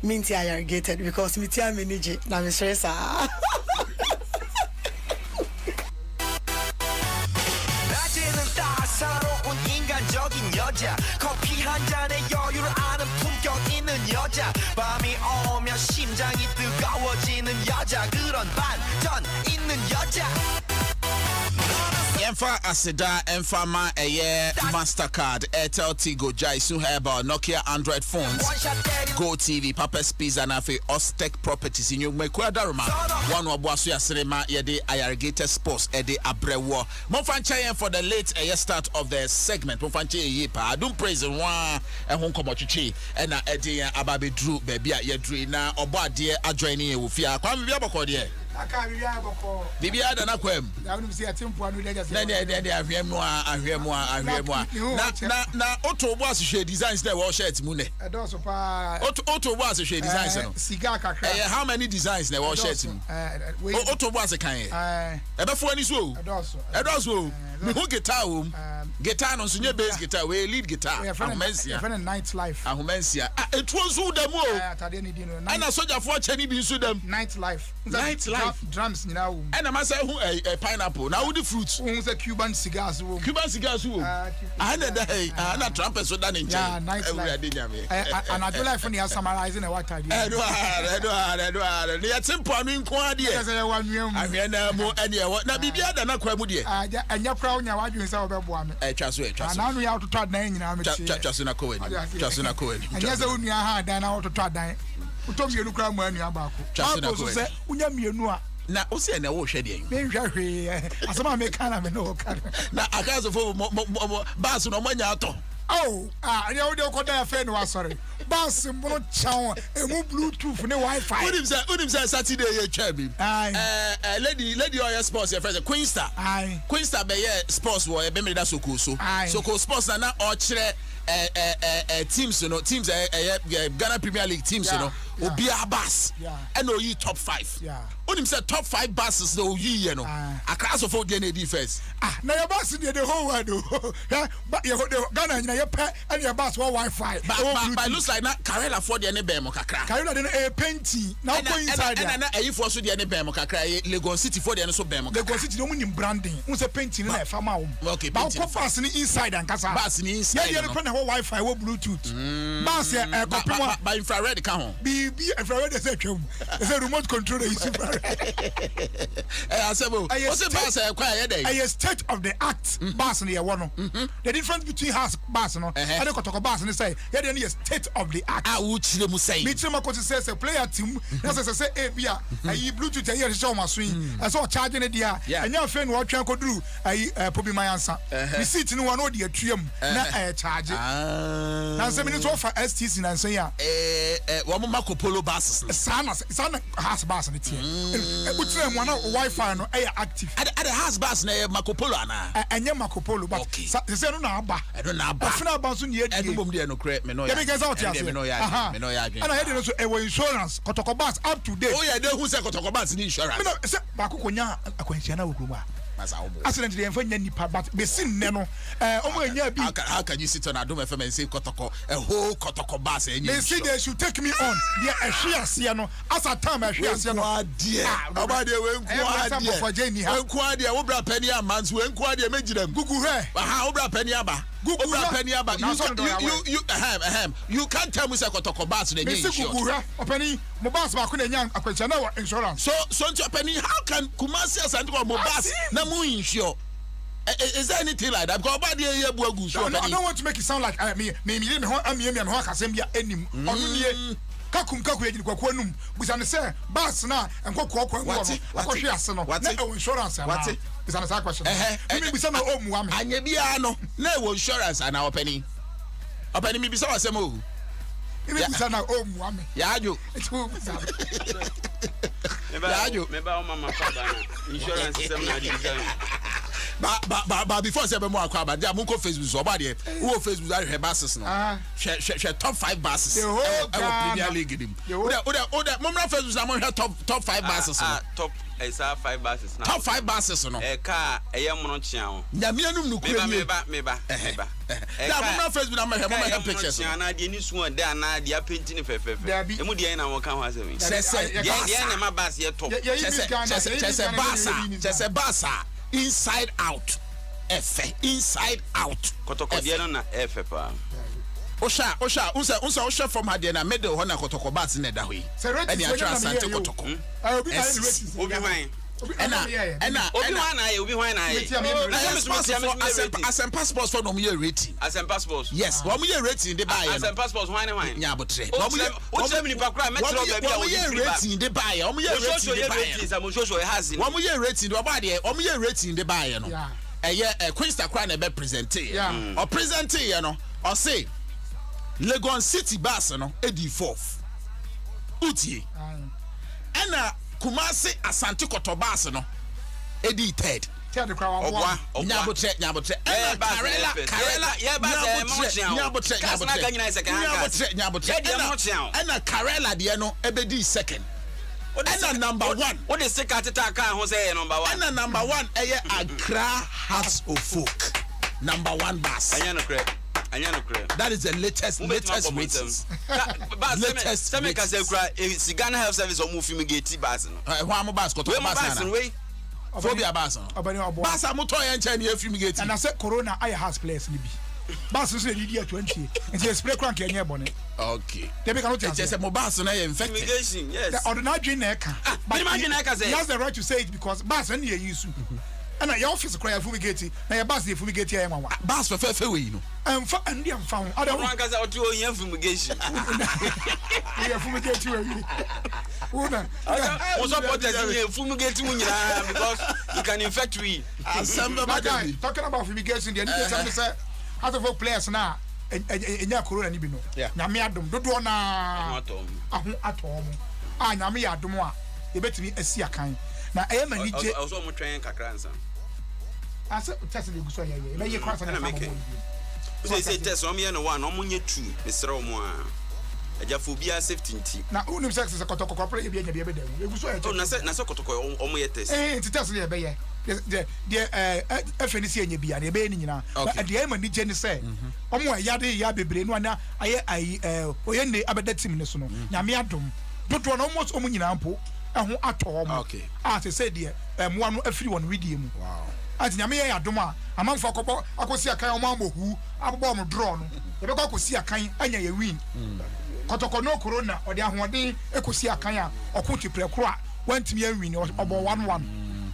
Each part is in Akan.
Minty irrigated because Mitia Miniji, na me stress. 사로운 인간적인 여자 커피 한 잔에 여유를 아는 품격 있는 여자 밤이 오면 심장이 뜨거워지는 여자 그런 반전 있는 여자 Emfa Aseda, Emfama Eye, Mastercard, Airtel Tigo, Jaisu Herbal, Nokia Android phones, Go TV, Papa's Pizza, Nafe, Ostec Properties in your Mekwadaruma. One of Wasuya Cinema, Yede, Irrigated Sports, Ede Abrewo. Monfanchayen for the late start of the segment. Monfanche Yipa, I don't praise one and home comochichi, and Eddie Ababi Drew, baby, Yedri, na Oba dear, adjoining Ufia, Kwame Biaboko, dear. Bibi ada na kwem. Na auto boss share designs there we shirt mu ne. Auto boss share designs no. Cigar kakra. How many designs na we shirt mu? Auto boss kan e. E be fo ani so. Edoso. Me ho guitar wo. Guitar no so nye bass guitar we lead guitar. Ahomensia. Night life. Ahomensia. It was so dem o. Ana soldier for chani bi so dem. Night life. Drums now. And I must say who a pineapple. Now the fruits. Who's a Cuban cigars? Cuban cigars. And a trumpet so done in yeah, nice life. And I do like when you are summarizing a what idea. Edward. They are simple. I mean, quadia. I mean, more any what now be better than a quamudia. And your crown, your wife is over one. Just wait. And now we have to try name in our just in a coin. Just in a coin. And yes, only I had then out to try dying. Who told you to cry when you are back? Just in a coin. Na o se na wo hwe de me hwe asama me kana me no kana na akazo fo bas no manya ato ani o de ko da fe no asore bas mo chawo emu bluetooth ne wifi unim say Saturday ye twa bi lady oil sports your friend Queen Star be ye sports wo e be me da soko sports na o kire teams Ghana Premier League teams obi abas and you top 5 onim say top 5 buses no you know across of the defense na your bus in the whole world but you Ghana na your pet and your bus wa wifi but looks like na Karela for the be mo kakra Karela dey painting now go inside and na for so the be mo kakra Lagos City for the so be mo Lagos City no nim branding who say painting na farmer okay but go pass ni inside and kasa bus ni inside yeah Wi-Fi wo Bluetooth. Bas by infrared ka ho. Be infrared say twem. Say remote control is infrared. Asebo. O say bas kwa ye dey. A state of the art bas na ye wo no. The difference between house bas no and kotoko bas ni say ye dey na state of the art. Ah wo chire mu say. Me chire makoti say player team na say bia ayi Bluetooth ayi show ma so yin. E so charge ne dia. Anya fe no twan koduru ayi pobi mayansa. The seat no one no dey atuam na charge. Na se minutes of STC na say ya wo Marco Polo buses sana has bus na tie e mo na Wi-Fi no e active ada has bus na Marco Polo ana enye Marco Polo but se no na aba afina ba so ne yedi e bom de no kre me no ya me no ya ana yedi no so e wo insurance kotoko bus up to date oh ya de hu se kotoko bus ni insurance me no se ba kokonya akwansia na wokroma accident dey enfa nya nipa but be sin ne no omo enya bi how can you sit on Adom FM and say kotoko a whole kotoko bus enya they say they should take me on there ehwe ase no as a time ehwe ase no oba de we nku ade wo bra pani amans we nku ade megidam gugu he wo bra pani aba obra pani aba you can't tell me say kotoko bus na enya insurance gugu he opani mo bus ba ko na enya akwancha na insurance so nti opani how can Kumasi asante ko mo bus na mu insure is there anything like that because body here buagu so I don't want to make it sound like me ho amie ho akasem bia anim onu nie kakum ejini kwakwa num busane say bus na enkokọ akọhwe ase no na insurance ana busane say question me busane omu ame anya bia no na insurance ana opani mi bisa wasem o me busane omu ame yaajo me ba o mama father na insurance system na design But before say be more akwa ba dia munko Facebook so ba de wo Facebook are her buses no she top 5 buses the whole Premier League dim oda momra Facebook na mo top 5 buses no top esa 5 buses na top 5 buses no car mono chia ho nyame anum no kura meba da momra Facebook na mo her pictures na de ni su de na de apenti ne fefefe emu de na wo kan ho asemi de na ma bus ye top Chese basa inside out efe inside out kotoko de no na efe pa Osha unsa from her na middle ho na kotoko bas na da hoyi and ya try asante kotoko obi hwan ena obi hwan na ye asem passports for no me rating asem passports yes wo me rating de buy asem passports hwan nya botre wo me nipa kra metro ba bia wo rating de buy wo me rating de buy wo me rating do ba de wo me rating de buy no Queensta kra na be present or present ye no or say Legon City bus no edi 4th utie ena Kumasi Asante Kotobas no edi 3rd nyabotre ena Karela de no ebedi 2nd ena number 1 what is second attack ho say number 1 ena number 1 eye Accra Hearts of Folk number 1 bus that is the latest ratings. Latest Ghana Health Service or movie gate bus no one bus got we phobia bus bus amoto yen chen e fumigate and I said corona I has place ni bi bus so dey dey 20 and say spray crank enye bone okay they be cannot say mo bus na infected yes the ordinary dream na ka but imagine I can say he has the right to say it because bus na use and your office cry fumigate na your bus dey fumigate here nwa bus fe we no emfa ndi emfa ho ada one can say otu oyin fumigation we fumigate we una we support the fumigate mu nyina because you can infect we assemble madam talking about fumigation the need to say out of players na enya corona ni bi no nyame adom dodo na aho atom nyame adom a ebetimi asi akan na eyema nije also mo twen kakra nsa ase test le guso yeye na ye kwasa na make say test o me no one o mo nye 2 mesre o mo a ajaphobia safety nti na unim sex se kotoko kopre ye bia nya bia beda eguso ye na se kotoko o mo ye test test le be ye de FNC enya bia na be ni nyina de eyema nije ni se o mo yade ya bebre no na aye oye ne abeda team ne so no nyame adom dodo na almost o mo nyina mpo eho atom okay se say de moa no afiri won widie mu wow ati nyame ye adom a amanfo akopọ akosi akan o mamohu abobọ mo draw no e be akosi akan anya ye win kotoko no corona odi ahoden ekosi akan a okotu prekro a wantimi ya win obo 1-1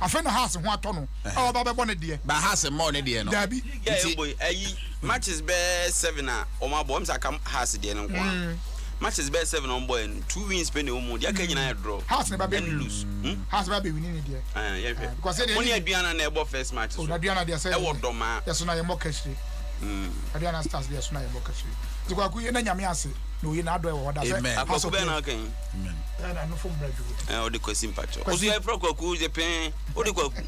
afena house ho ato no a oba bebo ne de ba house mo ne de no dabi yeah boy ayi matches be 7 a o ma bo msa kam house de no kwa matches be 7 on boy 2 wins pe ne o mu de aka nyina draw house ne ba be lose house ba be win ni de yeah because they only aduana na ebo first match so aduana de say e wo doma yeso na ye mo kashiri aduana stars de yeso na ye mo kashiri zikwa ku ye na nyame ase no ye na ado e wo da say akoku be na kan amen na no from braju o de kwesi mpacho o so e pro kwaku je pen o de kwaku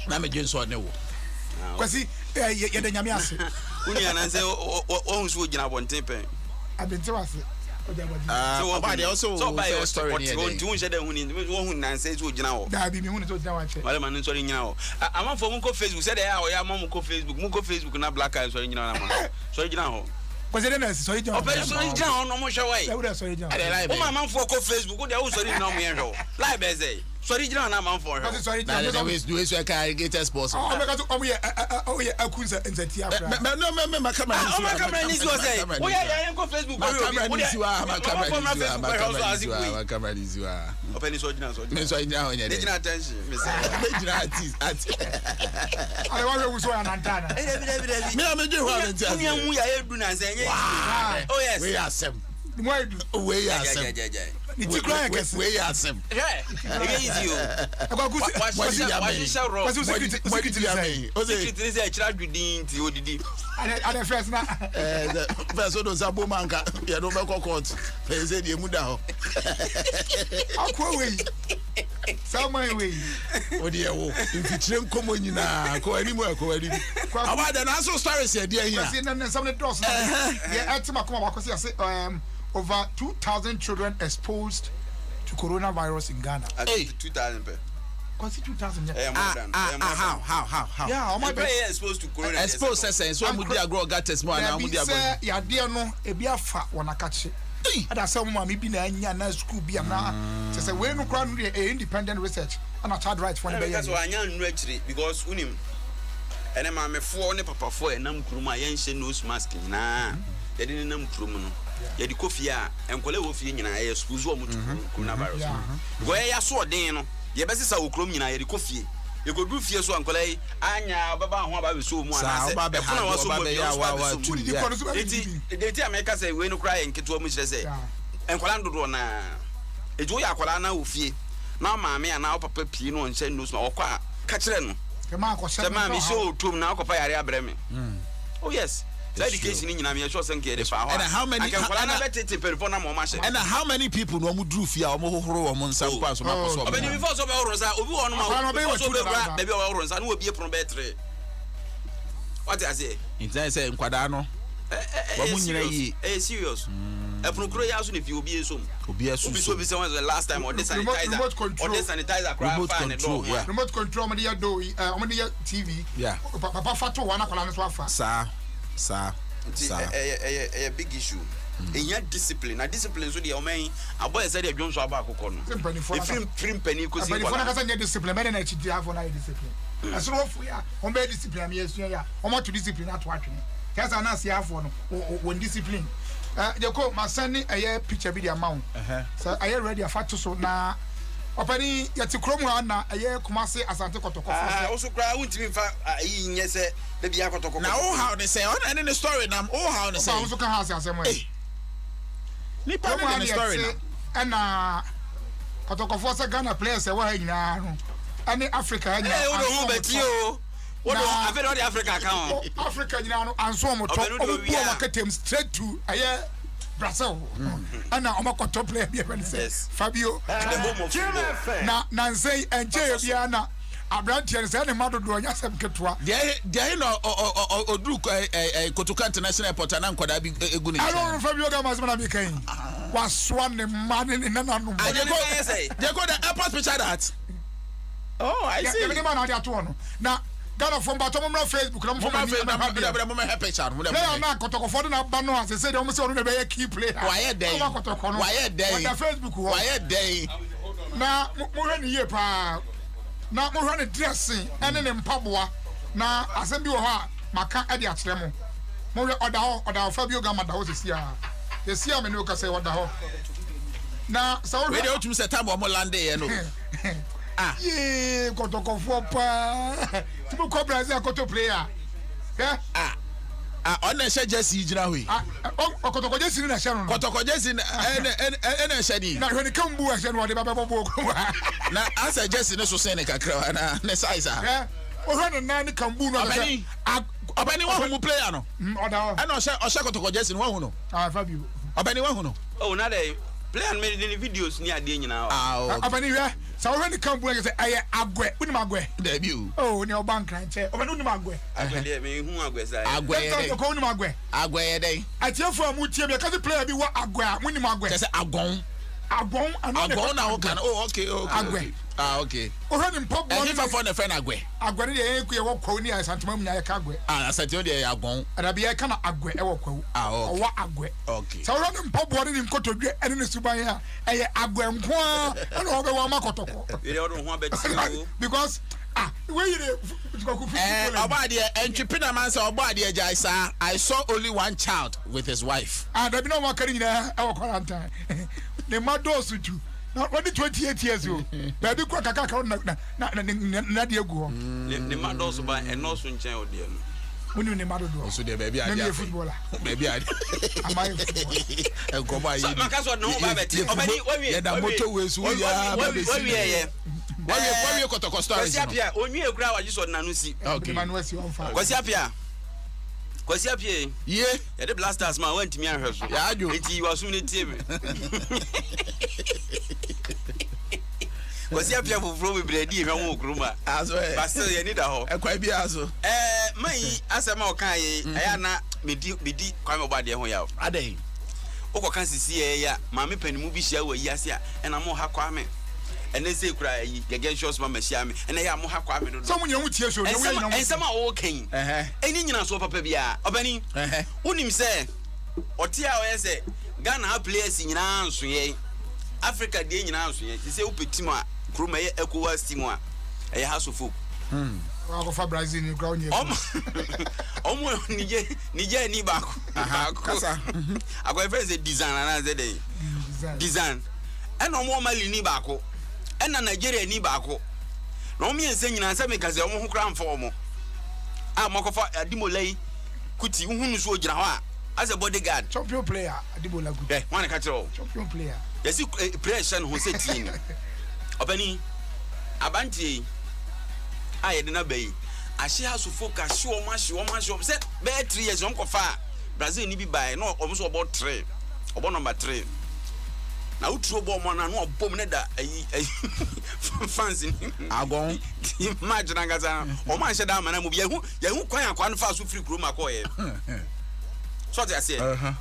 na me jenso ne wo kwesi ye de nyame ase uni ananse o hunsu gina bonten pen abente wase so about the also story here you won shede huni won hun nan say so gina ho da bi mi huni so gina wa che wale man so gina ho ama fo mun ko Facebook say dey o ya mam ko Facebook na black eye so gina na mo so gina ho kwese dey na so gina o pe so gina ho no mo hwe wai e wo so gina o ma man fo ko Facebook o dey o so gina mo yen ho live be say sorry gina na man for hwe sorry gina na we do so carry get sports o me ka to o ye akunza nzati afra no me ma camera ni so say o ya ko Facebook ma camera ni siwa open so gina me so gina ho nya de gina attention me say me gina at ale wa we so ya nantana me am je ho antia uni amu ya edu na say nye oh yes we asem mo edu we asem ni ti cry kesi we asem easy o akwaku security o say security say chira dudin ti odidi ale first na the first do sabo manka ya do be court pe say die mu da ho akwa we Somewhere way. Odi ewo. Mfikyire nkomo nyina ko ani mu ko ani. Awada na so stories here there here. See na some of the doors. Yeah, Etima come back say over 2,000 children exposed to coronavirus in Ghana. 2,000 per. Cause 2,000. How? Yeah, my boy exposed to corona. Exposed say so mu dia grow gates mo na mu dia go. Ya dia no e bia fa wona ka che. Ada say mo me bi na anya na school bi am na say we no kra no independent research and child rights for the baby. Because anya nnu akiri because unim ene ma me fo ne papa fo enam kuruma yen hye nose mask na ye de nam kurum no ye de kofi a enkwale wo fie nyina ye school zo mo coronavirus. Go ye ya so den no ye be sisa wo kurum nyina ye de kofi ye go du fie so enkwale anya baba ho aba be so mu ana se e funa wo so mo be ya wa tu de ti America say we no cry enketo mu kire say enkwala ndodo na ejo ya akwala na wo fie na maame ana papa pii no nche nose ma okwa ka kire no Sema mi show tum na akopa yare abreme. Oh yes. The education in nyina me sure say nke dey fa ho. And how many and how many people no mu dru fia o mo hohoro o mo nsam kwa so makoso. Obeni before so be hohoro sa obi won ma so be bra be hohoro sa na obi epron be 3. What I say? Intan say nkwada no. Wa mu nyina yi. Serious. Epron kro ya so ne fi obi esom. Obi so be say the last time or this sanitizer remote control. Yeah. Remote control me dey do TV. Yeah. Papa fato wana kola no so afa. Sa. A big issue. Enya discipline. Na discipline so dey o man aboy say dey dwon so aba akokọ no. If film penny ko si kola. But if na discipline, me na chidi have na discipline. Aso wo fu ya, o me discipline me esu ya. O mo to discipline ato atwene. Kasa na sia afo no, won discipline. They go my sending a picture video amount. So I ready a photo so na opani yati kromu na aye Kumasi Asante Kotoko. Also cry won't me fa yin say the bia Kotoko. Now how they say on any the story now how they say. Also can have same way. Ni pa the story now. Na Kotoko for say Ghana players e wa nyina no. Ani Africa nyina. Eh we don't bet you. What do I feel all the Africa account? Africa nyina no anso mo to. Obu market straight to aye Brazil. And now I'm top player be Fabio. Na say enjoy biana Abrantian say na mado do nya sem ketwa. Dey no odru Kotoka International Airport na nkwada bi egu ni. I don't Fabio ga mas na be kan. Was one man in na no. They go the airport picture that. Oh, I see. The man na dey ato no. Na Ghana from bottom of Facebook, I'm from picture. Na Kotoko for na ba no as say dem say onu na be key player. Why dey? Na Facebook wo. Why dey? Na mo hwe ni ye pa. Na mo hwe ni dressing ene ne mpaboa. Na asem bi wo ha maka e de akyere mo. Mo hwe oda Fabio Gama da wo sesia. Sesia me no ka say oda ho. Na so we dey otum say time mo lande ye no. Yeah, Kotoko for pa. Timu ko Brazil Koto player. Eh? On na share jersey jira hui. Kotoko jersey na share no. Kotoko jersey ene share ni. Na when come bu share no de baba bobo. Na answer jersey no so say ne kakra na ne size ah. Eh? O hwe na ni kambu no. Obani wa hu player no. Oda. Ana o share Kotoko jersey no wa hu no. Fabio. Obani wa hu no. Oh na dey player made the videos ni ade nyina. Obani we so when the camp say aye agwe unim agwe debut oh ni oban kan che obani unim agwe dey me hu agwe sai agwe ko unim agwe dey atiefo amu tie me ka se player bi wa agwe a unim agwe say agon na wo kan oh okay agwe okay o he ni pop one if for the friend agwe ni dey ku ye wo ko ni asantema mu nya ye ka agwe asante o dey agon arabi ye kana agwe e wo ko o wa agwe okay so when pop one ni nkotodwe ene ne suban ya eye agwe nko a na wo be wa makotoko we dey ho abeti because where you Obadi entrepreneur man say Obadi Jaisa I saw only one child with his wife there be no one carrying na e quarantine the mother sutu na 28 years old baby kwa kaka na de egu ho the mother so ba eno so nchen odi no woni ne mother do so the baby adi footballer baby adi amai footballer e go ba yi maka so no ba beti obani we da motor we so ya ba be we Why Kotoko story? Kwasi apia onwi ekura waji so na no si. Okay. Kwasi apia. Ye. Ya the blasters man went me ahwe so. Ya ajo. Enti wasu ne tie me. Because you have to flow with bread, you know, Gruma. As well. But still, you need a hole. Quite be as well. My, as a more kind, I am not be come about the way out. Are they? Oko kan sisi ya mama panimu bi hia wa yiase a na mo ha kwa me ene se kura yi gegen shows mama hia me ene ya mo ha kwa me do so munye wutie so ne we no ensema o kan eni nyina so papa bia obani unim se otia o yese Ghana ha players nyina nso ye Africa de nyina nso ye se upetim a kroma ye ECOWAS team a e ha so folk wa fa Brazil ni ground ye omo nije ni bako kasa akwa friends design na ze dey design ena omo mali ni bako ena Nigeria ni bako na omo yense nyina se mekaze omo ho kra mfa omo a makofa adimolai kuti uhunu so ogira ho a as a bodyguard champion player adibola kuti one ka tro champion player yesi pressure no se tin obani abanti aye de na bayi ahye ha so focus show ma say be 3 years on kofa Brazil ni bi bai no omo so about 3 obo number 3 na utro bo mo na no obom ne da ayi fans ni agon match na gaza o ma hye da ma na mu bi yahu kwan akwa no fa so free kro ma ko ye so they say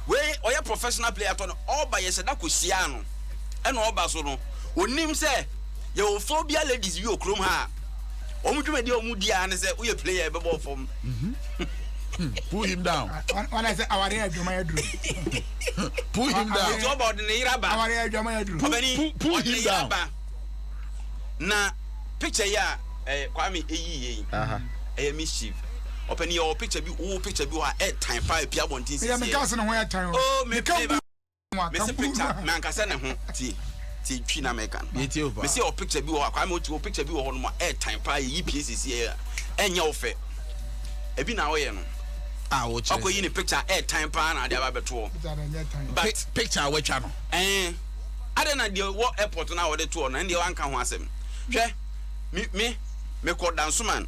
we oya professional player to no all by yes da ko sia no e no oba so no onim say ye phobia ladies wi okrom ha omudwumadi omudia ne say we player be ball from pull him down when I say our adwuma ya duru pull him down it's about the iraba our adwuma ya duru pull him down na picture ya Kwame eyiye mischief openi your picture bi wa time pa pia bontin ya me gas no ho ya time oh me can me see picture me ankasa ne ho ti twi na me kan me see your picture bi wa Kwame o picture bi wo ho no time pa yi PCC ya enya ofe ebi na wo ye no wo che akoyi ni picture time pa na ade aba beto but picture we twa no ade na de wo airport na wo de to no ende wanka ho asem hwe me ko dansuman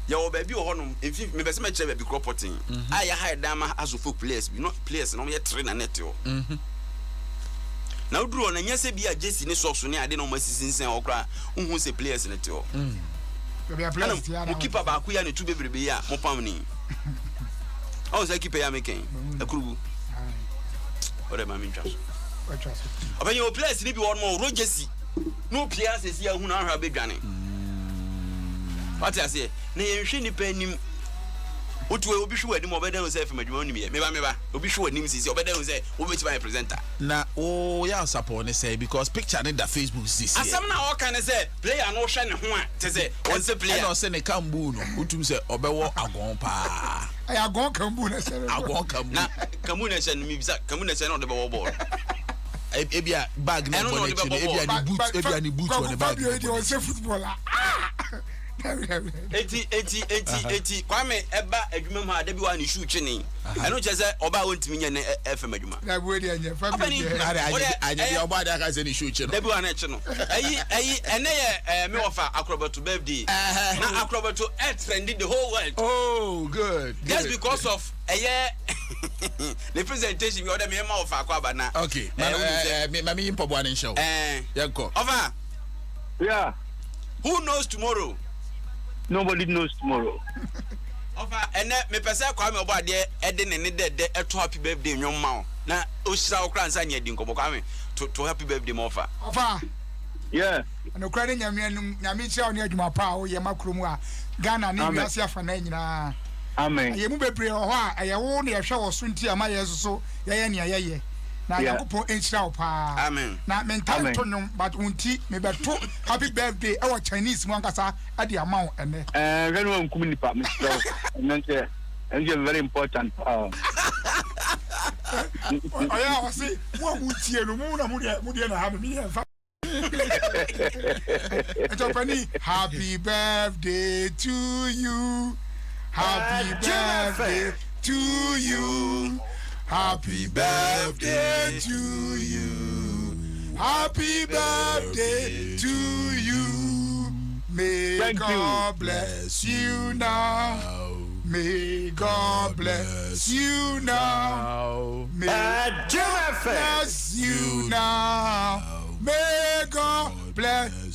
ya wo baby wo ho no efi me bese me che baby cropoting aya hide dama azofo players bi no players no ye train na net yo na uduro na nyase bi a Jesse ne socks ne ade no masisinsen okra unhu se players net yo mo keeper ba ku ya ne tu bebrebe ya mo pam ni o say keeper ya meken akurubu ore ma mi ntwaso abanye o players ni bi won mo Rogers no players esi ya hu na ahwa bedwane what I say na yenhwe ni panim otuwe obi hwe anim obeda hu say fam adwuma nim ye meba obi hwe anim sisi obeda hu say obeti by presenter na ya support ne say because picture ne da Facebook this asam na o kan say player no hwe ne ho a te say on say player no say ne kambu no otum say obewo agon pa ay agon kambu na say agon kambu na kamu na say no mi bisa kamu na say no de ball ball ebia bag na bonnet ebia ni boot on the bag you say footballer eti Kwame eba adwuma mu ade bi wa ni shoe twene eno che se oba wontimi nya ne FM adwuma na bo de anya family anya oba de aka se ni shoe twene de bi wa na che no ayi ene ye me ofa acrobat birthday na acrobat trending the whole world oh good just because of the presentation we order me ma ofa akwa na okay me impobo an show yanko over yeah who knows tomorrow. Nobody knows tomorrow. Ofa ene me pese Kwame obo ade ede ne de eto happy birthday nwom ma na o hira okra nsa nya di nkobo Kwame to happy birthday mo ofa. Ofa yeah no kwade nyame chia oni adwuma pa o ye makrom a Ghana ni wiase afa na nyina amen ye mu bebre ho a ye wo na ye hwe wo so nti ama ye so ye ne ye na yakupon enchira opa amen na mental to nyum but unti me beto happy birthday e wo Chinese mu ankasa ade amount ene when one come nipa me so nante and very important oya o si wo mutie no mu na na ha me ye fa happy birthday to you happy birthday to you happy birthday to you happy birthday to you may God bless you now may God bless you now may God bless you now may God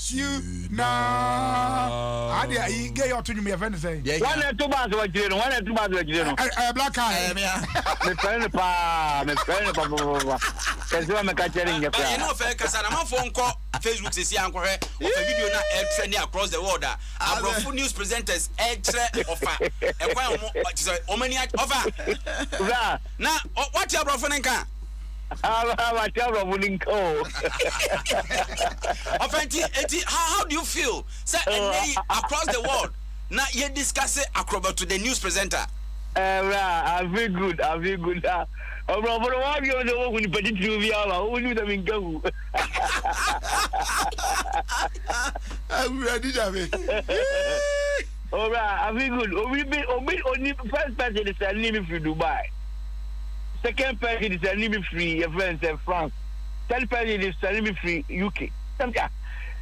loves you now. I did get you to me, friend. Say, one and two bars were doing, one and two bars were doing. Black eye, My friend, because I'm a catching your you know, because I'm a phone call. Facebook is young for her. Video now trending across the world. Our full news presenters offer. And one offer. Now, what's your brother? I'm how do you feel? Say across the world. Now you discuss it acrobat to the news presenter. I feel good. I feel good. I'm ready, Javi. All right, I feel good. Only first person is sending me from Dubai. Second person is sending me free. Your friends in France. Third person is sending me free. UK.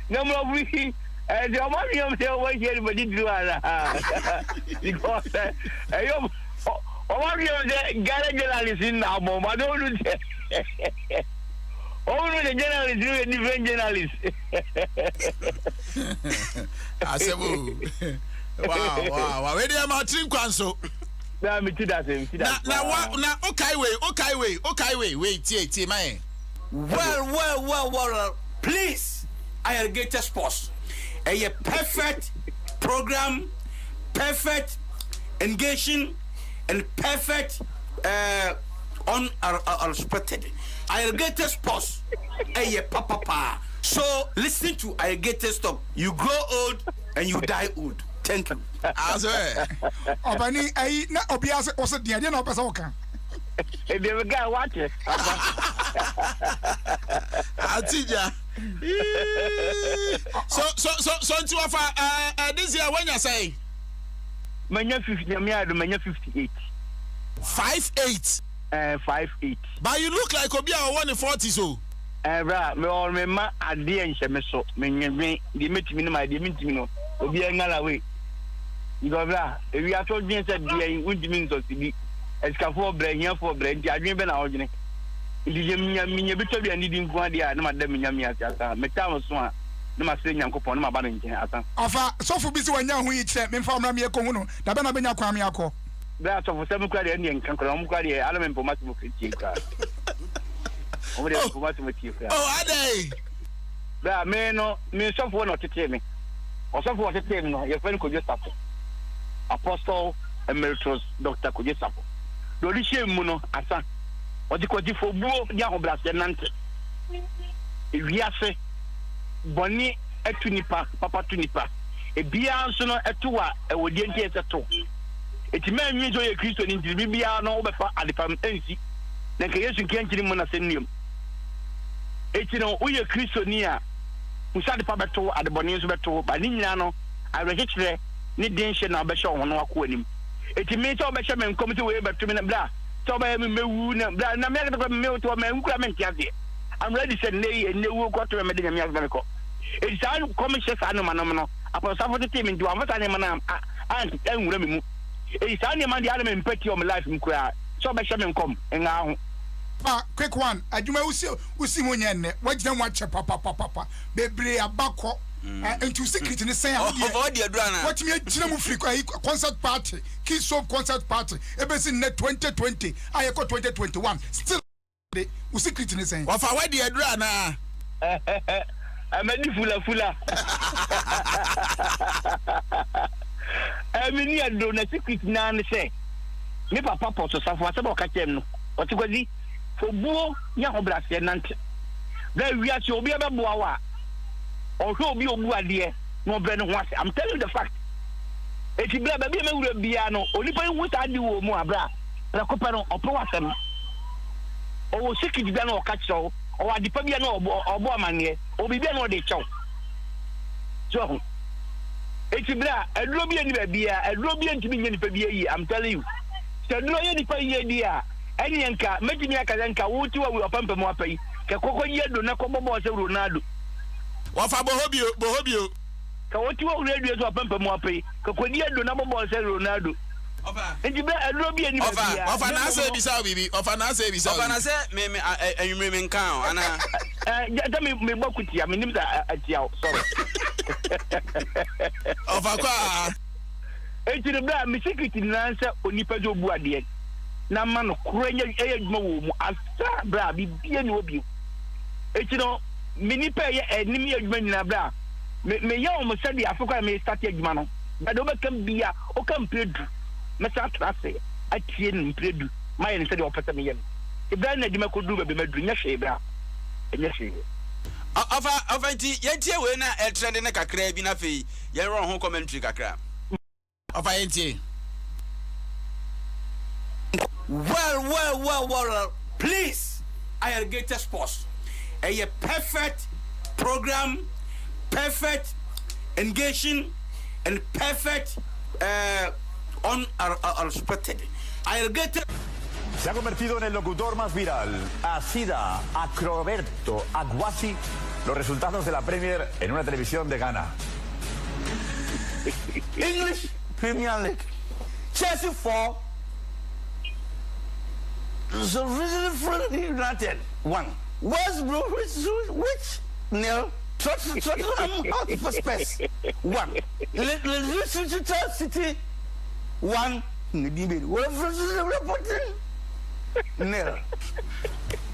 No more we. The money I'm here working here, but did do because Ghana journalists in now, I don't know. Only the journalists do a different journalists. I said, wow. Where do you have drink council? Now, me too, that's now, okay, wait, man. Well, please, Alligator Sports. A perfect program, perfect engaging, and perfect unexpected. Alligator Sports. Papa. So listen to Alligator Stop. You grow old and you die old. Thank you. As well. Obani, I na obiase was the idea no person can. If you guy watch it. Atija. So to offer this year when you say Manya 50, Manya 58. 5'8". 5'8". But you look like Obia 140 so. Bra, me all me ma ade en hye me so. Me nwe de metimi no ma de metimi no. Obia ngala we. Because bra, if you are told me said dey wundimi nso sibi. Eskafo bra hia fo bra nti adwen be na odwene. Ndi minya bitwa bia ndi nko ade a na ma da minya mi asa. Me tam so a na ma se nyankopon na ma ba nchen asa. Afa sofu bi si wanya hu yi kire me fa mra me ko hu no. Da be na benya kwa me akọ. Bra sofu se me kwa de ndi nkan kwa mo kwa de ala me mpomati mo kritie kwa. Oh, Ade. Bra me no me sofu no tete me. O sofu o tete me no ye friend Kojo Sapo. Apostle Emeritus Dr. Kojo Sapo. Do di shemu no asa. O di ko di fo buo di ahobrase nante. Ewiase boni etu nipa papa tu nipa. Ebia nso no etu wa ewodi enti eseto. Eti ma nwi so ye Kristo ni nti bibia no obefa adepam ensi. Na ke Yesu kianchiri mo na sennium. Eti no uye Kristo ni a usade pa beto adeboni nso beto ba ni nyina no awrekekere ni denhye na obehye hono akọ anim. Eti me to obehye me nkomti we beto me na bra. To ba me mewu na bra na me ka me to me nkura me ntiase. I'm ready to say newu ko to me de nyame asbe ko. Eti sa commission sa no manom no. Apostle for the team ndu amfata ne manam anti enwura me mu. Eti sa ne man de ade me mpati o me life nkura. So behye me nkom nga ho. Quick one. Adwuma usi mo nyenne. Wagina mo ache papa. Bebre abakọ. Into secret ni say of all the adwana. What me gina mo free concert party. Kiss of concert party. Ebesi net 2020. Ayeko 2021. Still the secret ni say. What for why the adwana? I'm a fula. I mean you do na secret na ni say. Me papa poto safo asebo ka kem no. Otikwazi for buo ya hobrase nante. There we are obi abeboa wa. Ohwe obi obu ade no bre no ho ase. I'm telling you the fact. Eti bra ba bi me wura bia no, onipa hu ta ade wo mu abra. Pra kopa no opo wasem. O sikidi bia no o ka kyew. O adipa bia no obo amane. Obi bia no de kyew. So eti bra aduro bia ni ba bia, aduro bia ntimi nya nipa bia yi. I'm telling you. Aduro ye nipa yi dia. Any yanka, making Yakanka, would you will pump more pay? Kakoko yedo na kobo se Ronaldo. What for Bohobio? Kawatu radio to pump more pay. Kakodia do number boy se Ronaldo. And you better lobby any of an answer beside me, of an answer beside me, and you may count, and Tell me what could you? I mean, sorry. Of a car. It's the bra, me secret in answer on Nipajo Buadian. Na man, cranny, mo, as bra, be no you. It's mini pay and Nimi in bra. Me young said the Africa may start a man. But over can be a Ocam Pedro. Messa Trasse, I can't Pedro. My instead of Patamian. If then I could do a bedroom, yes, yes, of anti yet we na a trend in a crab in a fee. You're on home commentary crab. Of INT. Well. Please, Alligator Sports. A perfect program, perfect engaging, and perfect unexpected. Alligator. Se ha convertido en el locutor más viral. Así da a Roberto Aguasi los resultados de la Premier en una televisión de Ghana. English Premier League. Chelsea 4. So United 1. West Bromwich 0. Tottenham Hotspur 1. Leicester City 1.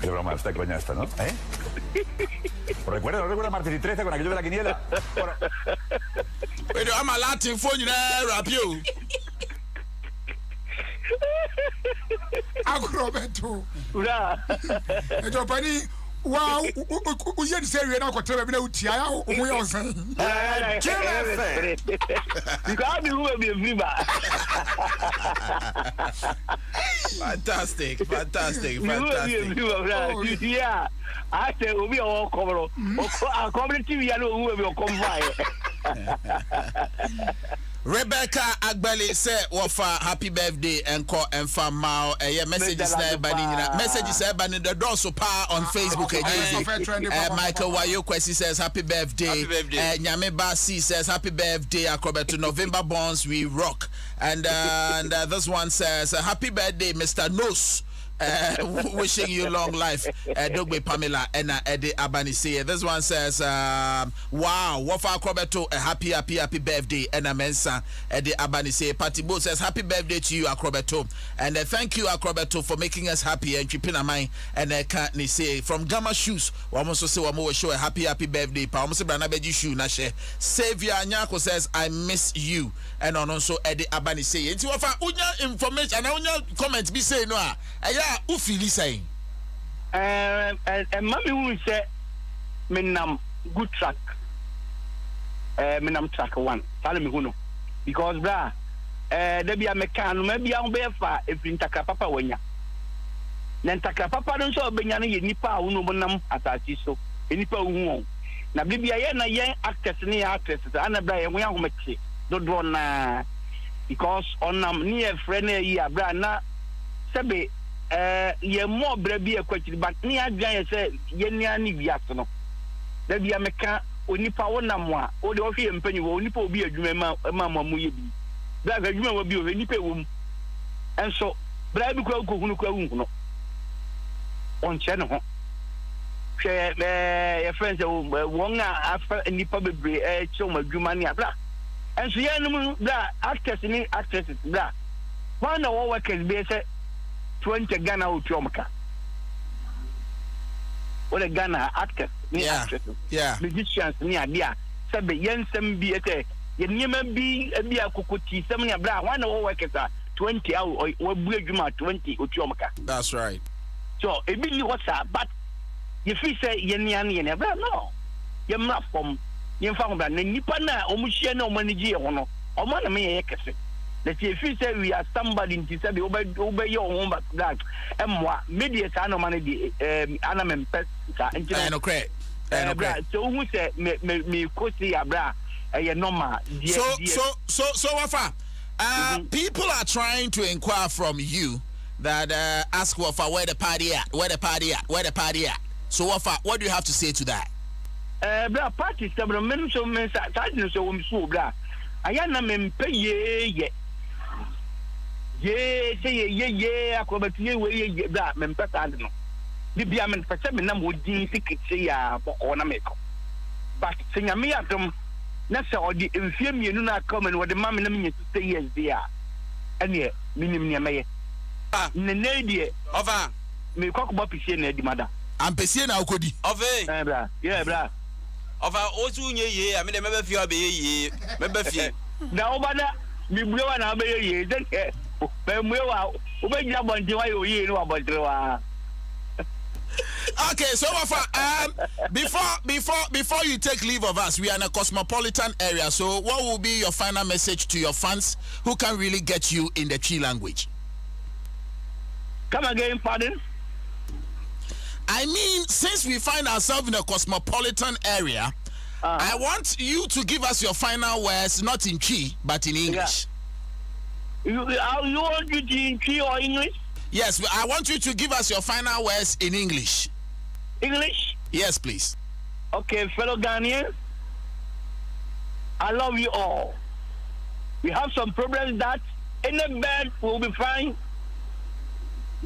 Qué broma esta coña esta, ¿no? ¿Eh? ¿No recuerda martes y 13 con aquello de la quiniela? Pero I'm a Latin phone, you know, rap you. Roberto. Pani, wow, we had said we are not going to be able to tell we are saying. You can't be who will be a viva. Fantastic. Yeah, I say we'll be all cover. Our community, we are who will come by. Rebecca Agbeli say wafa happy birthday and call and fam mao messages there messages the door so pa on Facebook again. Michael Wayo Kwesi says happy birthday. Nyame Basi says happy birthday Akrobeto November Bonds we rock and this one says happy birthday Mr. Nose. Wishing you long life, Dogbe Pamela and Eddie Abanisi. This one says, wow, Wafa Akrobeto, a happy birthday, and Amensa Eddie Abanisi. Patibo says, happy birthday to you, Akrobeto, and thank you, Akrobeto, for making us happy. And Chipina Mai and can't say from Gamma Shoes, almost say one more show a happy birthday. Pa almost Branabeji shoe Nashe. Savior Nyako says, I miss you, and also Eddie Abanisi. It's Wafa Unya information and Unya comments be saying no. Who feel saying? And mommy will say, Menam good track. Menam track 1. Tell me who know. Because bra, there be a mechanic, maybe I'll be far if you take a papa when ya. Then take a papa don't show Benyani, Nipa, who know Bonam at Artiso, Nipa who. Now, be a young actress near actresses, and a Brian, we are make don't run because on near friend here, Brana, Sabe. Ye more brebi a question, but near Giant said, Yeniani Viatono. There be a mecha, only power namwa, or the office and penny will nipple be a Juma, Mamma Muyi. That a Juma will be a nipple womb. And so, Brabi Kuno on channel. Share friends, one after any public chum of Jumania. And so, yeah, actresses, that one of our can be said. 20 Ghana Uchomaka. What a Ghana actors, musicians near dear. Sabe Yen Sem be a Yenima be a Kukuti, some near Bra, one of workers are 20 hours or Bridgema 20 Uchomaka. That's right. So it really was that, but if you say Yeniani and ever, no. You're not from Yemfamba, Nipana, Omushano, Manigi, or no, or one of me. That if you say we are somebody in Tisabi, obey your home, but that, and what media anomaly, anamem pest, and no credit. So who said me cozy abra, a normal. So, Wafa, people are trying to inquire from you that ask Wafa where the party at. So, Wafa, what do you have to say to that? Bra party, several men so men, so bra. I am a pay ye say ye, I could be that men, but I don't know. the Biaman for 7 number would be secret say ornament. But sing a me at them, Nasa or the infirm you not come and what the mamma means to say yes, they are. And yet, minimum may. Nadia Over. Me cock boppy the mother. I'm Pessia now, Cody. Of a. Yeah, bra. Of our old ye, I mean, never fear be ye. Remember fear. Now, but me blow and I'll be ye. Then, when we are, when you want to you know about the. Okay, so before you take leave of us, we are in a cosmopolitan area. So, what will be your final message to your fans who can really get you in the Chi language? Come again, pardon? I mean, since we find ourselves in a cosmopolitan area, I want you to give us your final words, not in Chi, but in English. Yeah. You want you in Chi or English? Yes, I want you to give us your final words in English. English? Yes, please. Okay, fellow Ghanaians, I love you all. We have some problems that in the bed will be fine.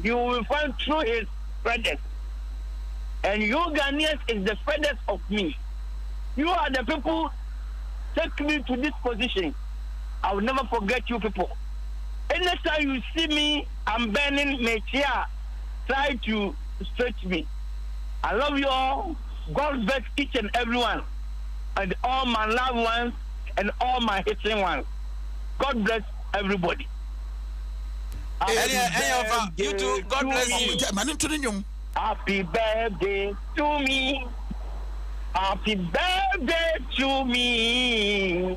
You will find through his presence. And you Ghanaians is the presence of me. You are the people take me to this position. I will never forget you people. Anytime you see me, I'm burning my chair. Try to stretch me. I love you all. God bless each and everyone. And all my loved ones and all my hating ones. God bless everybody. You too. God bless you. Happy birthday to me. Happy birthday to me.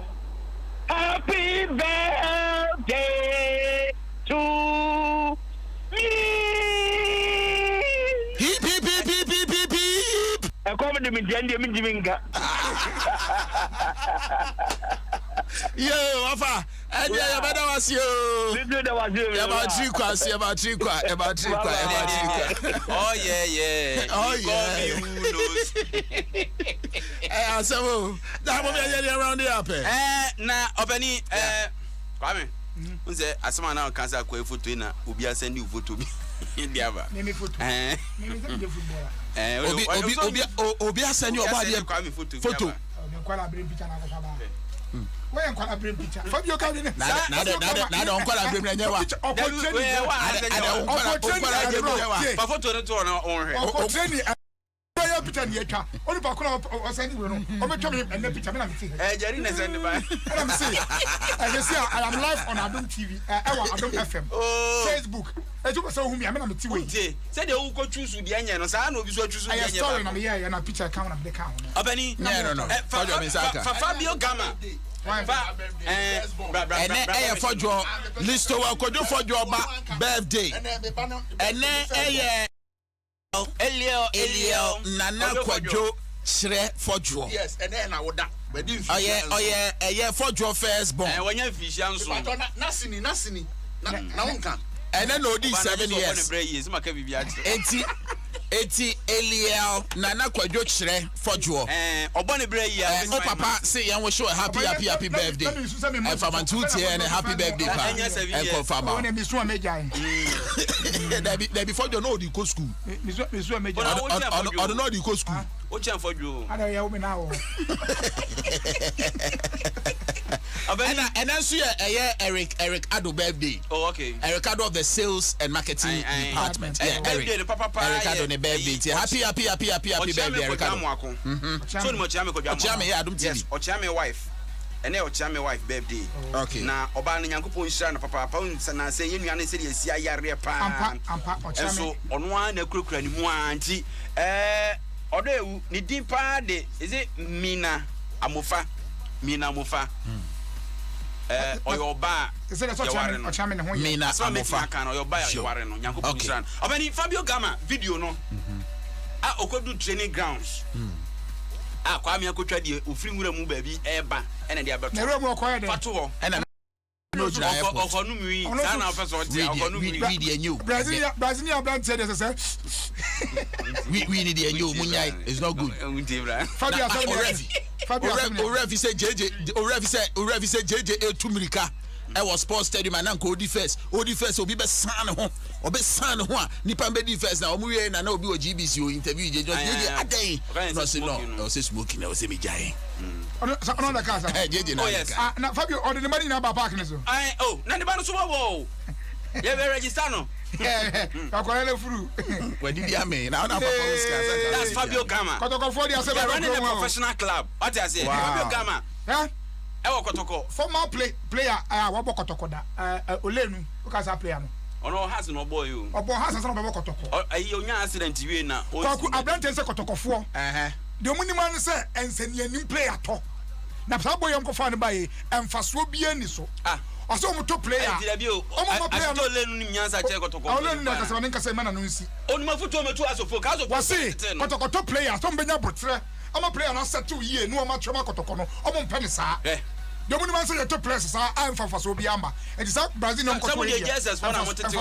Happy birthday to me. Hip, hip, hip, hip, hip, hip, hip. I come to me, Jenny. Yo, Wafa, and yeah, but that was you. About 3 quarts. Oh, yeah. Oh, yeah. Who knows? So that will be around the apple. Now, Openi, Kwame, who say, as someone now can say, I photo in a Ubia send you photo me in the other. Name me photo. Name me the footballer. Obia send you about the photo. Where am I bring picture? Fabio Cardin. Now don't call a bring a I am live on Adom TV, Adom FM, Facebook. I took so whom I am TV. Said you go choose the onion, or I know you choose the story and a picture account of the count. No. Fabio Gamma. And then for your list of for your birthday. And then Elio Nana Quadro Shre for Joe. Yes, and then I would that. Oh yeah, for your first born. And when you fish, Nassini. And then no 7 years. 80 Elio Nana Quadro Shre for Joe. Oh papa say you will show a happy birthday. And for my 2 years and a happy birthday. And for Fama. Before you know the go school. I don't know the go school. What for you? I don't know now. And then see Eric Ado birthday. Oh, okay. Eric Ado of the sales and marketing department. Yeah, Eric Ado ne birthday. Happy birthday, Eric Ado. So much Ochame ya Adom TV. Yes, Ochame wife. And then Ochame wife birthday. Okay. Na Obani Yankupon Shana papa na say you and say yes ya pa. And so on one na krukra ni mu anti odo ni din pa de is it Mina Amofa. Oyoba. Is it a Ochame no Mina Amofa. Kan Oyoba Yaware no Yankupon Shana. Obani Fabio Gamma video no. Okodu training grounds. Kwame akotwa de ofiri nwura mu baabi eba ene de abeto. Na romu okoye de. Fato Ena no jira e for. Okonu mi sana ofeso oti okonu mi. We the new. Brazilian brand said this say. We need the new munyai. It's not good. Fabio Orefi say JJ say JJ etumirika. was sports stadium and Uncle Odi first will be best son home or best son one Nipan Bedi first now we and I know be GBC interview just a day no say smoking I say me jay another casa oh yes na Fabio or the money number park so oh na the banu so wo yeah we register no akwale furu where did you mean now that's Fabio Gama Kotoko for the they're running a professional club what I say Fabio Gama Kotoko former player wabo Kotoko da Olenu ukasa player no ono has no boy you obo has no boy Kotoko ayi onya accident we na kwaku abrante se Kotoko fo de omuni man se enseni anim player to na sa boy yom ko fa ne bae emfaso bia ni so ose omo to player omo player no Olenu ni nyansa che Kotoko Olenu na kasa man nkasa man no nsi onu mafuto metu asofo ka asofo wasi Kotoko to player so mbenya botre omo player na settle ye no omo choma Kotoko no omo mpene sa the money man say you to press I'm for Fasobi Amba. And it's out Brazil no some of the Jesus one I wanted to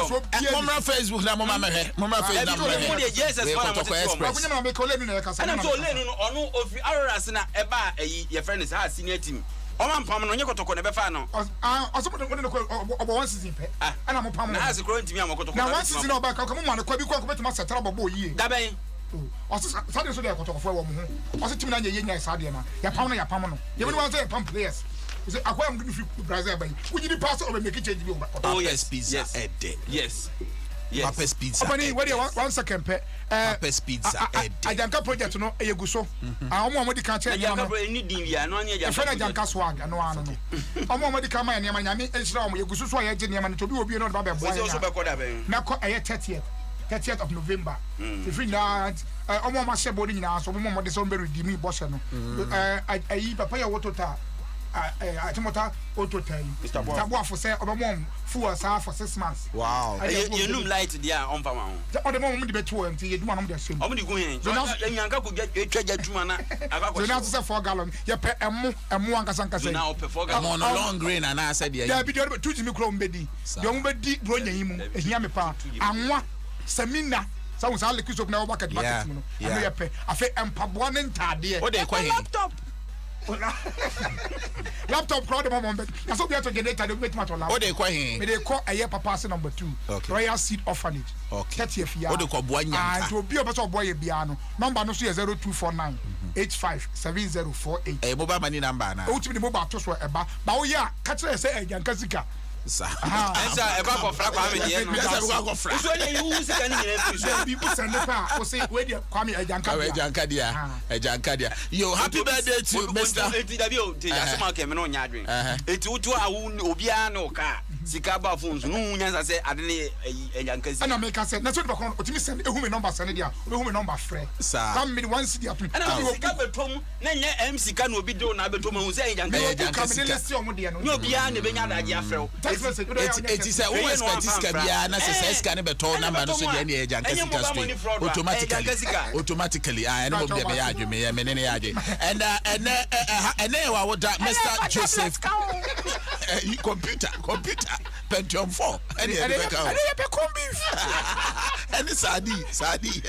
Mama Facebook na mama Facebook na mama Jesus one I wanted to na make Olenu na kasa na so Olenu no onu ofi Aroras na eba your friend is senior team o man pam no nye Kotoko na be fa no oso no obo one season pe ana mo pam na as grow ntimi am Kotoko na one season oba ka mo man kwa bi kwa ko betima setara bobo yie da ben oso sade so de Kotoko fo wo mo ho oso timi na nye nya sade na ya pam no ye be wan say pam players is it I'm going to Brazil by would you pass over make it change you oh yes pizza yes Papa's pizza open where 1 second pe Papa's pizza Ajanka project no eyeguso omo di kan che no ni din bia no anya Ajanka friend Ajanka swag no ano no omo di kan ma ne ma nyame ehira omo yeguso so aye je ne ma ne to bi obi no ba be boy so be ko da ben na ko aye 30th of November if we not omo ma she body nyina so omo de so be redeem bo she no ayi papa ya wotota Atimota auto time. Mr. Boa for say Obamom full for 6 months. Wow. You loom light there on Pama. The other moment the better until you do one of the same. How many going? So now Yanka could get a treasure to mana. So now say 4 gallon. You pay a more and Kasanka say. Now pay 4 gallon. On a long grain and I said, yeah, be the 2 Jimmy Chrome Bedi. The only deep bro, Yami Pa, and one Samina. So was all the kids of now back at back. I pay. I feel Pabuan and Tadia. What they call laptop. Laptop crowd mom but I so be to get it with my laptop. What they call him? They call a year papa number 2. Okay. Royal Seed Orphanage. Okay. 30th year. What they call boy and to be a person boy piano. Number no 0249 857048. A mobile money number now. Oh, to the mobile to so eba. But oh yeah, catch say Ajanka Zika. Sir. Answer a back of flag family. Yes, a back of flag. So you use any people send the car. We say where they come Ajanka dia. Ajanka dia. Yo, happy birthday to Mr. Etidabio. Asoma ke me no nyadwen. Etutu a wo obia na oka. Sika ba phones no nyansa say adene Ajanka si. Na make say na so bakon otimi send ehumi number send dia. Ehumi number frɛ. Come me one city apun. Na sika betom na nya MC ka na obi do na betom hu say Ajanka si omo dia no. Nyo bia na benya daje afrɛ. It is a woman specific Biana says can be told number no so the Ajanka street automatically I know be yaje me menene yaje and Mr. Joseph computer Pentium 4 and Sadi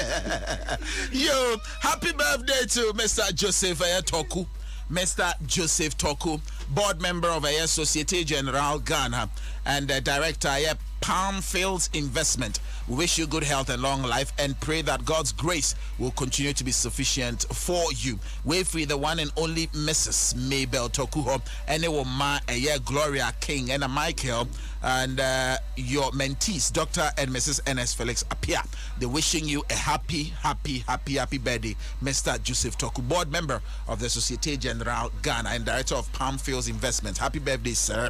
yo happy birthday to Mr. Joseph Toku. Mr. Joseph Toku, board member of Societe Generale Ghana and director Palm Fields Investment. We wish you good health and long life and pray that God's grace will continue to be sufficient for you. Wait for the one and only Mrs. Mabel Tokuho, and ma Gloria King and Michael and your mentees, Dr. and Mrs. N.S. Felix Apia. They're wishing you a happy birthday, Mr. Joseph Toku, board member of the Societe Generale Ghana and director of Palm Fields Investment. Happy birthday, sir.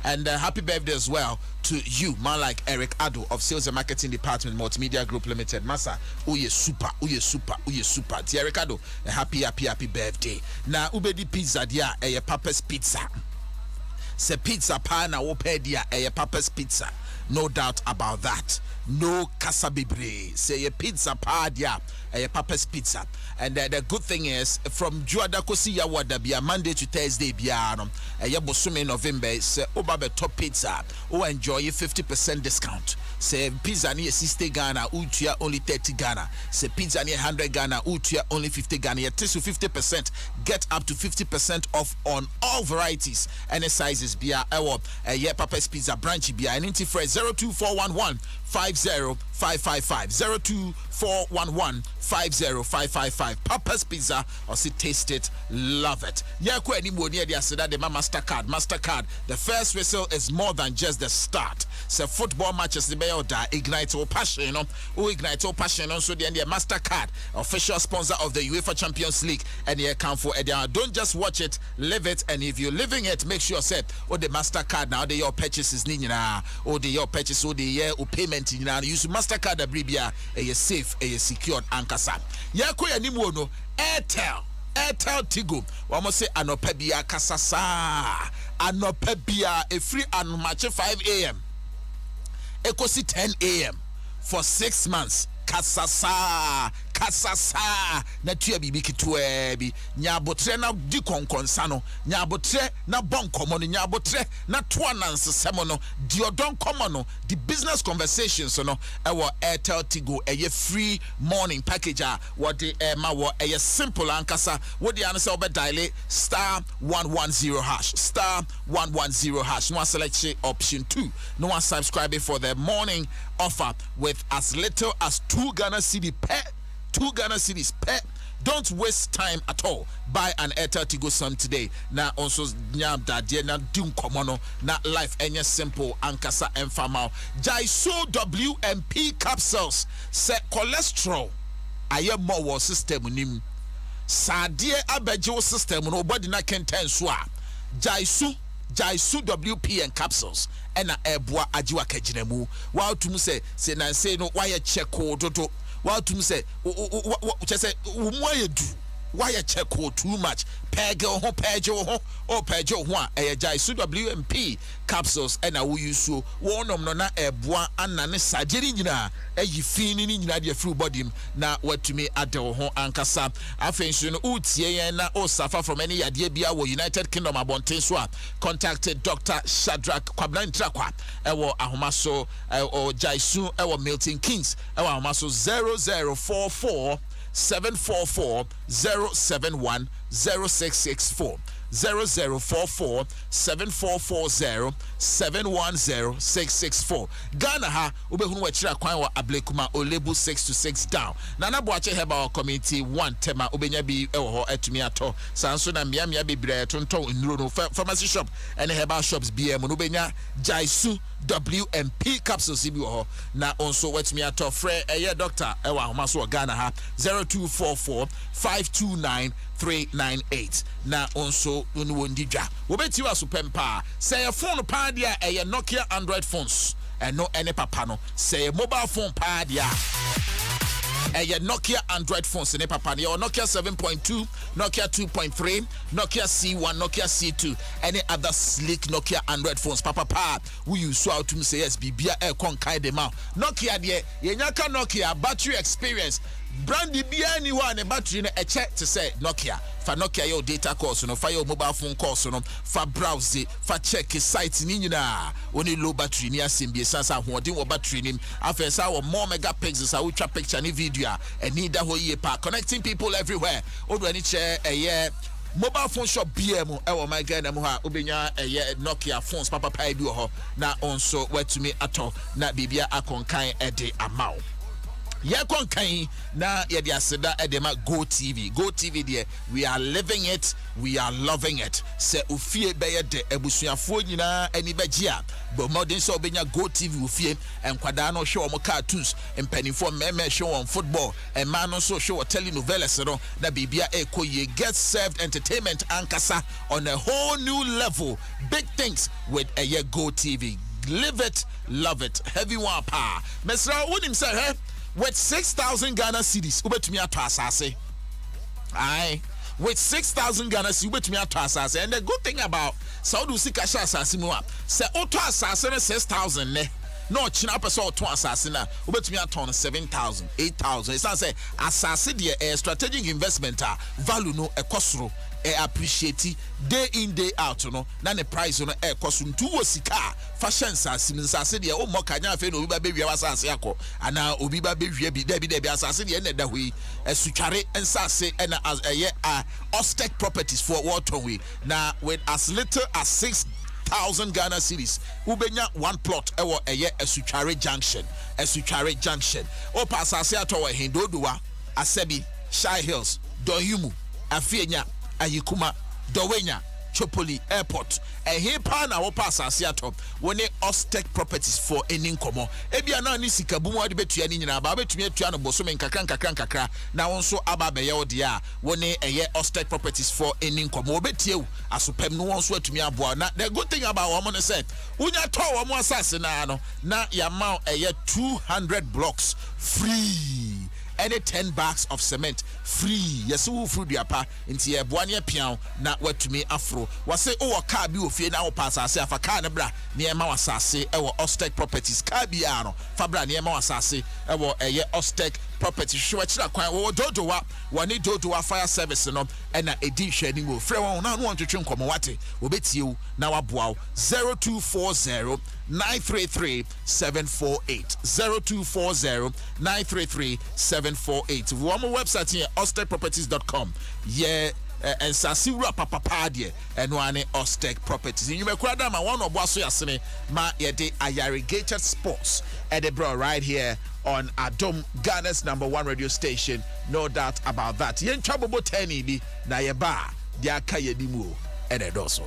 And happy birthday as well to you, man like Eric Ado of Sales and Marketing Department, Multimedia Group Limited. Massa, uye super. Eric Ado, a happy birthday. Now, Ubedi Pizza dia, Papa's Pizza. Se pizza pa na wopedia, Papa's Pizza. No doubt about that. No kasabibre. Say a pizza pa dia, Papa's Pizza. And the good thing is, from Juada Kosi Yawada Bia Monday to Thursday Biano, a Yabosume November, Obabe Top Pizza, or enjoy a 50% discount. Say pizza near 60 Ghana, utia only 30 Ghana. Say pizza near 100 Ghana, utia only 50 Ghana. Yet to 50%, get up to 50% off on all varieties and sizes. Bia ewo yeah Papa's Pizza branch bia and inti fresh 02411 50555 02411 50555. Papa's Pizza or see taste it, love it. Yeah, kwa ni mo near the asida the Mastercard. The first whistle is more than just the start. So football matches the bayo da ignite your passion, you know. Who ignite your passion on so the Mastercard, official sponsor of the UEFA Champions League, and the account for Edia. Don't just watch it, live it, and if you're living it, make sure set or the Mastercard now the your purchases nina or the your purchase or the year or payment nina use Mastercard abribia a safe a secured ankasa. Ya ko ya nimu no Airtel Tigo wamo say anopebia kasasa anopebia a free and match 5 a.m. Ekosi 10 a.m. for 6 months. Kasasa na tuya bibi kitwe bi nyabotre na di konkonsa no nyabotre na bonkomo no nyabotre na toa nansesemo no di odon komo no the business conversations no ewo Airtel Tigo eye free morning package a what the ma wo eye simple ankasa wo di anse obe dial *110# no select option 2 no one subscribe for the morning offer with as little as 2 Ghana cedi per 2 Ghana cedis per. Don't waste time at all. Buy an Airtel Tigo Sun today. Na also nyam dadie na dum komono na life enye simple ankasa enfamao. Jaiso WMP capsules se cholesterol aye more system nim. Sadie abejo system no body na kenten so a. Jaiso WP and capsules ena eboa ajiwa kajinemu. Wa otum se na say no why check dodo. While to say, why a check too much? Pego, a Jaisu WMP capsules, and I will use so one of nona a bois and nana sajirina, a ye feeling in your full body. Now, what to me at the home ankasa. I think soon, Utiana or suffer from any idea be our United Kingdom about Tenswa. Contacted Dr. Shadrach Kwablan Trakwa, our Ahomaso, or Jaisu, our Milton Kings, our Ahomaso 0044 744 071 0664 0044 7440 710 664. Ghana ha ubehunu wachira kwan wa Ablekuma Olebu 6 to 6 down. Nana Boache Heba Community 1 tema ubenya bi ewo ho etumi ato. Sanso na mia bebre tonton nuro no pharmacy shop and Heba shops BM no ubenya Jaisu WMP capsules bi ho na onso wetumi ato frɛ eye doctor ewa ahomaso Ghana ha 0244 529 398 na onso unwondi dwa wobeti wa supempa say your phone pa dia Nokia Android phones no any papa no say mobile phone pa dia Nokia Android phones ne papa your Nokia 7.2 Nokia 2.3 Nokia C1 Nokia C2 any other sleek Nokia Android phones papa we use so out to say yes bibia e kon kai dem Nokia de yenyaka Nokia battery experience Brandy bia ni wa ne battery na eche to say Nokia fa Nokia your data calls no fa your mobile phone calls no fa browse fa check site ni nyina oni low battery ni asembie sansa hoodin wo battery nim afensa wo more megapixels a ultra picture ni video and need that whole year pa connecting people everywhere odo ani che mobile phone shop BM ewo my Ghana mu ha obenya Nokia phones papa pa bi ho na onso wetumi ato na bibia akonkan ede amao ye konkan na ye dia seda edema Go TV there we are living it, we are loving it. Se ofie beye de ebusuafo nyina ani begia but modern so benya Go TV ofie enkwada no hwe omo cartoons empanifo meme hwe on football and man no so hwe telenovelas no na bibia ekoye get served entertainment ankasa on a whole new level. Big things with a Go TV. Live it, love it. Heavy one pa mesra wonim say hey with 6,000 Ghana cedis, ubetumi ato asase. Aye, with 6,000 Ghana cedis, ubetumi ato asase. And the good thing about Saudi Sikasha asase mu a, se auto asase ne 6,000 ne, no china person to asase na obetumi aton 7,000 8,000 it's say asase de strategic investment value no ekosoro appreciate day in day out no na ne price no ekoso ntu wo sika fashion asase de o mokanya afi no obi ba bewia asase akọ ana obi ba bewia bi da asase de na da hoi esutware ensase na Ostec Properties for Waterway na with as little as 6,000 Ghana cedis ubenya one plot ewo Esutware junction o pasase atowa hindodowa asebi Shy Hills Dohumu Afienya Ayikuma Dowenya Chopoli Airport pa na wo pasase atop woni Ostec Properties for eninkomo ebia na ni sika bumu ade betua ni nyina ba betumi atua no boso men kakra na wonso aba beye ode a woni Ostec Properties for eninkomo obetiew asopem no wonso atumi aboa na the good thing about wo mo say unya to wo mo asase na no na yamao 200 blocks free. Any 10 bags of cement free. Yes, who fruit diapa into a boania piano, not what to me afro. Was say, oh, a car be of now pass. I say, if a car nebra near Mawasase, our Ostec Properties, Cabiano, Fabra near Mawasase, our Ostec Properties. Show it to quite what Dodoa, one need Dodoa fire service and a edition will Frewa not want to chunk Komawati, will bet you now a bow 0240 933 748 0240 933 748. One more website here, ostecproperties.com. Yeah, and Sasiura Papa Padie and one Ostec Properties. You may cry down my one of Bosso Yasene, ma yede irrigated sports Edinburgh right here on Adom, Ghana's #1 radio station. No doubt about that. Yen trouble tenny be na yeba, dia kaya dimu, and edoso.